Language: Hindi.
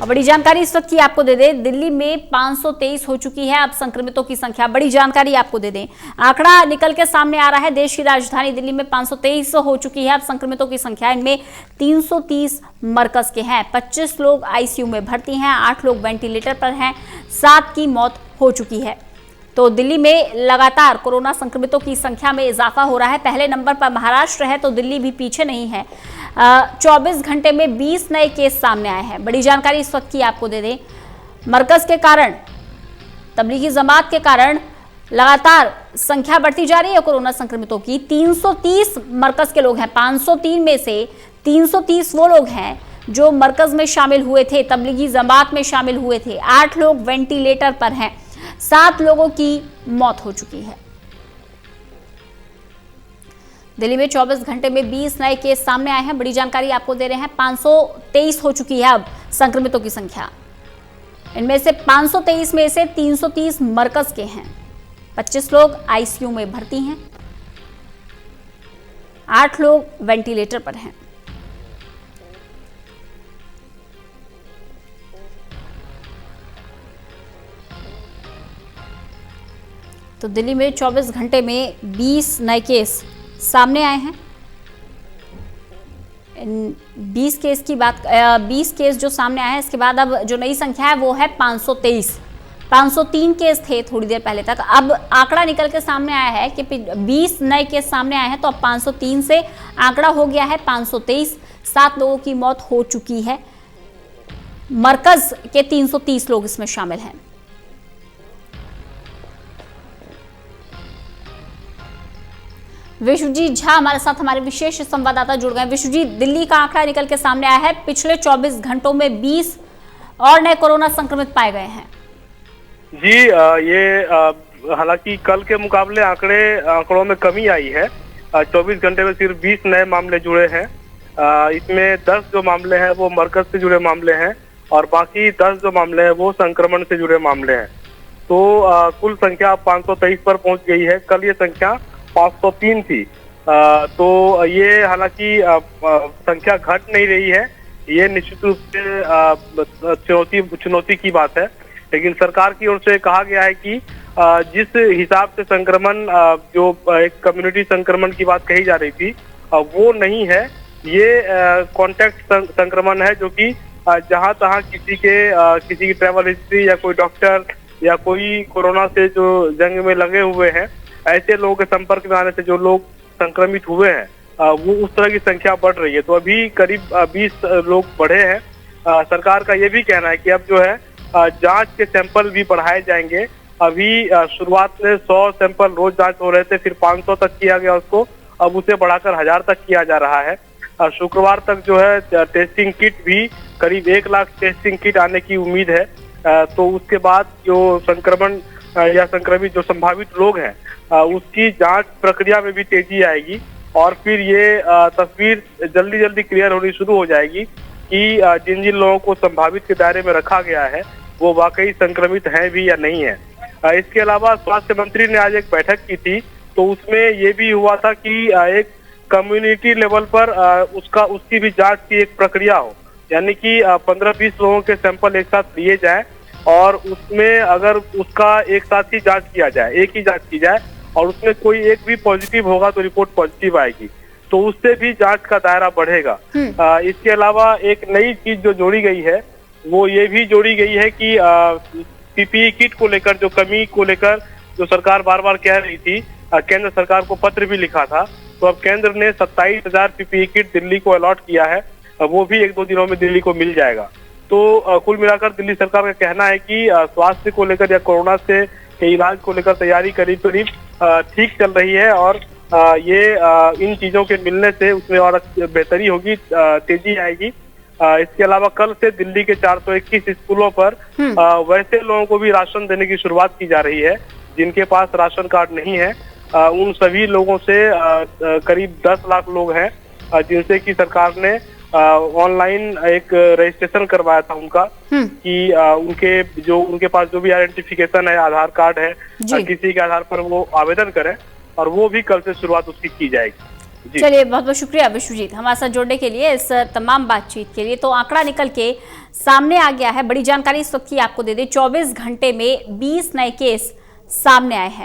और बड़ी जानकारी इस वक्त की आपको दे दें, दिल्ली में 523 हो चुकी है अब संक्रमितों की संख्या। बड़ी जानकारी आपको दे दें, आंकड़ा निकल के सामने आ रहा है। देश की राजधानी दिल्ली में 523 हो चुकी है अब संक्रमितों की संख्या। इनमें 330 मरकज के हैं, 25 लोग आईसीयू में भर्ती हैं, 8 लोग वेंटिलेटर पर हैं, 7 की मौत हो चुकी है। तो दिल्ली में लगातार कोरोना संक्रमितों की संख्या में इजाफा हो रहा है। पहले नंबर पर महाराष्ट्र है, तो दिल्ली भी पीछे नहीं है। 24 घंटे में 20 नए केस सामने आए हैं। बड़ी जानकारी इस वक्त की आपको दे दें, मरकज के कारण, तबलीगी जमात के कारण लगातार संख्या बढ़ती जा रही है कोरोना संक्रमितों की। 330 मरकज के लोग हैं, 503 में से 330 वो लोग हैं जो मरकज में शामिल हुए थे, तबलीगी जमात में शामिल हुए थे। 8 लोग वेंटिलेटर पर हैं, 7 लोगों की मौत हो चुकी है। दिल्ली में 24 घंटे में 20 नए केस सामने आए हैं। बड़ी जानकारी आपको दे रहे हैं, 523 हो चुकी है अब संक्रमितों की संख्या। इनमें से 523 में से 330 मरकज के हैं, 25 लोग आईसीयू में भर्ती हैं, 8 लोग वेंटिलेटर पर हैं। तो दिल्ली में 24 घंटे में 20 नए केस सामने आए हैं। इन 20 केस की बात 20 केस जो सामने आए हैं, इसके बाद अब जो नई संख्या है वो है 523। 503 केस थे थोड़ी देर पहले तक। अब आंकड़ा निकल के सामने आया है कि 20 नए केस सामने आए हैं, तो अब 503 से आंकड़ा हो गया है 523। 7 लोगों की मौत हो चुकी है। मरकज के 330 लोग इसमें शामिल हैं। विश्वजीत झा हमारे साथ, हमारे विशेष संवाददाता जुड़ गए। विश्वजीत, दिल्ली का आंकड़ा निकल के सामने आया है, पिछले 24 घंटों में 20 और नए कोरोना संक्रमित पाए गए हैं। जी, ये हालांकि कल के मुकाबले आंकड़ों में कमी आई है। 24 घंटे में सिर्फ 20 नए मामले जुड़े हैं। इसमें 10 जो मामले हैं वो मरकज से जुड़े मामले हैं और बाकी 10 जो मामले हैं वो संक्रमण से जुड़े मामले हैं। तो कुल संख्या 523 पर पहुंच गई है। कल ये संख्या 503 थी। तो ये हालांकि संख्या घट नहीं रही है, ये निश्चित रूप से चुनौती की बात है। लेकिन सरकार की ओर से कहा गया है कि जिस हिसाब से संक्रमण, जो एक कम्युनिटी संक्रमण की बात कही जा रही थी, वो नहीं है। ये कॉन्टैक्ट संक्रमण है, जो कि जहां तहां किसी की ट्रैवल हिस्ट्री या कोई डॉक्टर या कोई कोरोना से जो जंग में लगे हुए हैं, ऐसे लोगों के संपर्क में आने से जो लोग संक्रमित हुए हैं, वो उस तरह की संख्या बढ़ रही है। तो अभी करीब 20 लोग बढ़े हैं। सरकार का ये भी कहना है कि अब जो है जांच के सैंपल भी बढ़ाए जाएंगे। अभी शुरुआत में 100 सैंपल रोज जांच हो रहे थे, फिर 500 तक किया गया उसको, अब उसे बढ़ाकर 1000 तक किया जा रहा है। शुक्रवार तक जो है टेस्टिंग किट भी करीब 1 लाख टेस्टिंग किट आने की उम्मीद है। तो उसके बाद जो संक्रमण या संक्रमित जो संभावित लोग हैं, उसकी जांच प्रक्रिया में भी तेजी आएगी और फिर ये तस्वीर जल्दी जल्दी क्लियर होनी शुरू हो जाएगी कि जिन जिन लोगों को संभावित के दायरे में रखा गया है वो वाकई संक्रमित हैं भी या नहीं है। इसके अलावा स्वास्थ्य मंत्री ने आज एक बैठक की थी, तो उसमें ये भी हुआ था कि एक कम्युनिटी लेवल पर उसकी भी जांच की एक प्रक्रिया हो, यानी कि 15-20 लोगों के सैंपल एक साथ लिए जाए और उसमें अगर उसका एक साथ ही जांच किया जाए, एक ही जांच की जाए और उसमें कोई एक भी पॉजिटिव होगा तो रिपोर्ट पॉजिटिव आएगी, तो उससे भी जांच का दायरा बढ़ेगा। इसके अलावा एक नई चीज जो जोड़ी गई है वो ये भी जोड़ी गई है कि पीपीई किट को लेकर, जो कमी को लेकर जो सरकार बार बार कह रही थी, केंद्र सरकार को पत्र भी लिखा था, तो अब केंद्र ने 27,000 पीपीई किट दिल्ली को अलॉट किया है। वो भी 1-2 दिनों में दिल्ली को मिल जाएगा। तो कुल मिलाकर दिल्ली सरकार का कहना है कि स्वास्थ्य को लेकर या कोरोना से के इलाज को लेकर तैयारी करीब ठीक चल रही है और ये इन चीजों के मिलने से उसमें और बेहतरी होगी, तेजी आएगी। इसके अलावा कल से दिल्ली के 421 स्कूलों पर वैसे लोगों को भी राशन देने की शुरुआत की जा रही है जिनके पास राशन कार्ड नहीं है। उन सभी लोगों से करीब 10 लाख लोग हैं जिनसे कि सरकार ने ऑनलाइन एक रजिस्ट्रेशन करवाया था उनका कि उनके पास जो भी आइडेंटिफिकेशन है, आधार कार्ड है, किसी के आधार पर वो आवेदन करें और वो भी कल से शुरुआत उसकी की जाएगी। जी। चलिए, बहुत बहुत शुक्रिया विश्वजीत हमारे साथ जुड़ने के लिए, इस तमाम बातचीत के लिए। तो आंकड़ा निकल के सामने आ गया है। बड़ी जानकारी इस वक्त की आपको दे दें, 24 घंटे में 20 नए केस सामने आए हैं।